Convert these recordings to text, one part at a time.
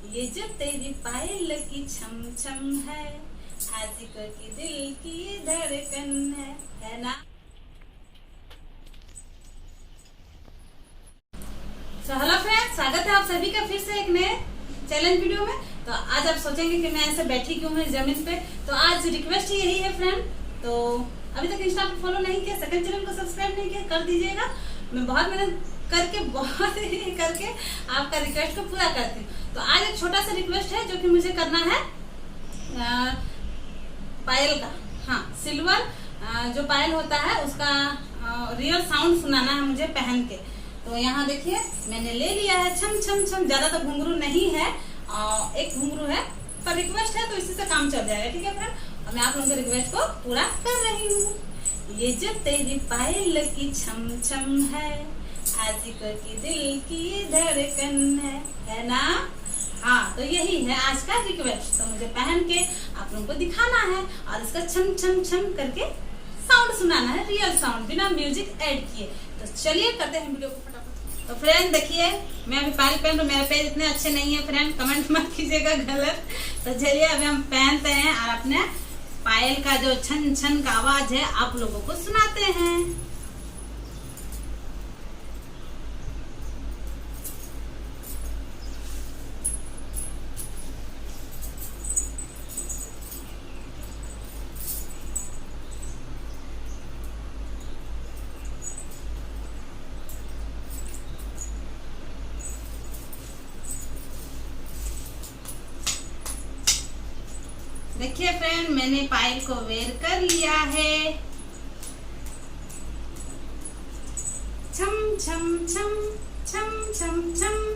ये जो तेरी पायल की छम छम है, आशिकों की दिल की ये धड़कन है ना। तो हेलो फ्रेंड्स, स्वागत है आप सभी का फिर से एक नए चैलेंज वीडियो में। तो आज आप सोचेंगे कि मैं ऐसे बैठी क्यों हूँ जमीन पे। तो आज रिक्वेस्ट यही है फ्रेंड, तो अभी तक इंस्टा पे फॉलो नहीं किया, सेकंड चैनल को सब्सक्राइब नहीं किया, कर दीजिएगा। मैं बहुत मेहनत करके आपका रिक्वेस्ट को पूरा करती हूँ। तो आज एक छोटा सा रिक्वेस्ट है जो कि मुझे करना है पायल का। हाँ, सिल्वर जो पायल होता है उसका रियल साउंड सुनाना है मुझे पहन के। तो यहाँ देखिए मैंने ले लिया है छम छम छम। ज्यादा तो घुंघरू नहीं है, एक घुंघरू है, पर रिक्वेस्ट है तो इसी से काम चल जाएगा। ठीक है फ्रेंड, और मैं आप लोगों के रिक्वेस्ट को पूरा कर रही हूँ। ये जो तेरी पायल की छम छम है, आशिकों की दिल की ये धड़कन है ना। हाँ, तो यही है आज का रिक्वेस्ट। तो मुझे पहन के आप लोगों को दिखाना है और इसका छम छम छम करके साउंड सुनाना है, रियल साउंड, बिना म्यूजिक ऐड किए। तो चलिए करते हैं वीडियो को फटाफट। तो फ्रेंड देखिए, मैं अभी पायल पहन रही हूँ। मेरे पैर इतने अच्छे नहीं है फ्रेंड, कमेंट मत कीजिएगा गलत। तो चलिए अभी हम पहनते हैं और अपने पायल का जो छन छन का आवाज है आप लोगों को सुनाते हैं। देखिए फ्रेंड, मैंने पायल को वेयर कर लिया है। छम छम छम छम छम छम।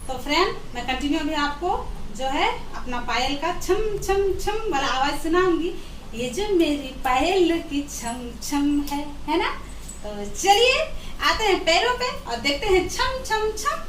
तो फ्रेंड मैं कंटिन्यू अभी आपको जो है अपना पायल का छम छम छम वाला आवाज सुनाऊंगी। ये जो मेरी पायल की छम छम है ना। तो चलिए आते हैं पैरों पे और देखते हैं छम छम छम।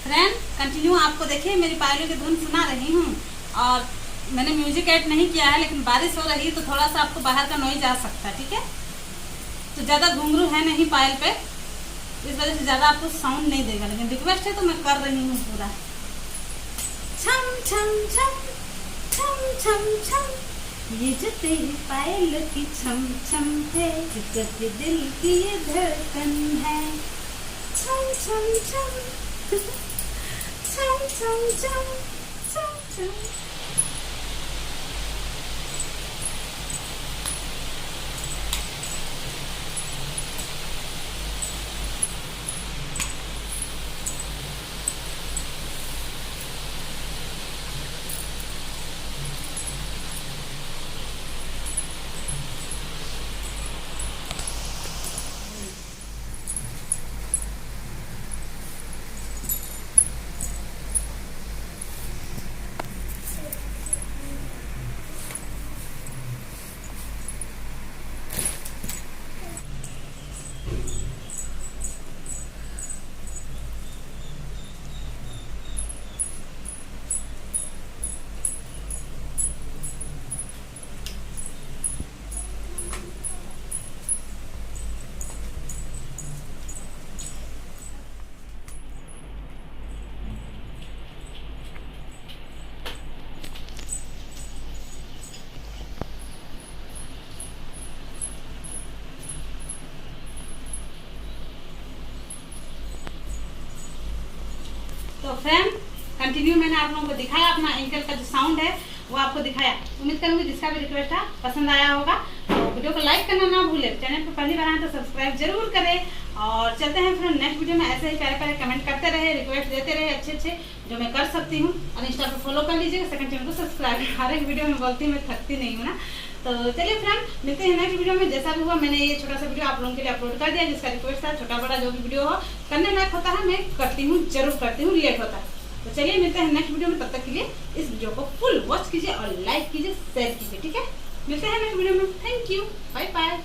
फ्रेंड कंटिन्यू आपको देखिए मेरी पायलों की धुन सुना रही हूँ और मैंने म्यूजिक ऐड नहीं किया है, लेकिन बारिश हो रही है तो थोड़ा सा आपको बाहर का नॉइज आ सकता है। ठीक है, तो ज़्यादा घुंघरू है नहीं पायल पे, इस वजह से ज़्यादा आपको साउंड नहीं देगा, लेकिन रिक्वेस्ट है तो मैं कर रही हूँ पूरा। छम छम छम छम छम छम। ये जो तेरी पायल की छम छम है, दिल की ये धड़कन है। छम छम छम छम छम छम छम छम। फ्रेंड कंटिन्यू मैंने आप लोगों को दिखाया, अपना एंकल का जो साउंड है वो आपको दिखाया। उम्मीद करूंगी जिसका भी रिक्वेस्ट था पसंद आया होगा। तो वीडियो को लाइक करना ना भूले, चैनल पर पहली बार आए तो सब्सक्राइब जरूर करें। और चलते हैं फिर नेक्स्ट वीडियो में, ऐसे ही प्यारे प्यारे कमेंट करते रहे, रिक्वेस्ट देते रहे अच्छे जो मैं कर सकती हूँ। और इंस्टा पर फॉलो कर लीजिएगा, सेकंड चैनल को सब्सक्राइब। हर एक वीडियो में बोलती हूँ, मैं थकती नहीं हूँ ना। तो चलिए फ्रेंड मिलते हैं नेक्स्ट वीडियो में। जैसा भी हुआ मैंने ये छोटा सा वीडियो आप लोगों के लिए अपलोड कर दिया, जिसका रिक्वेस्ट था छोटा बड़ा जो भी वीडियो हो करने लायक होता है मैं करती हूँ, जरूर करती हूँ, रिएक्ट होता है। तो चलिए मिलते हैं नेक्स्ट वीडियो में, तब तक के लिए इस वीडियो को फुल वॉच कीजिए और लाइक कीजिए, शेयर कीजिए, ठीक है। मिलते हैं नेक्स्ट वीडियो में। Thank you, bye bye.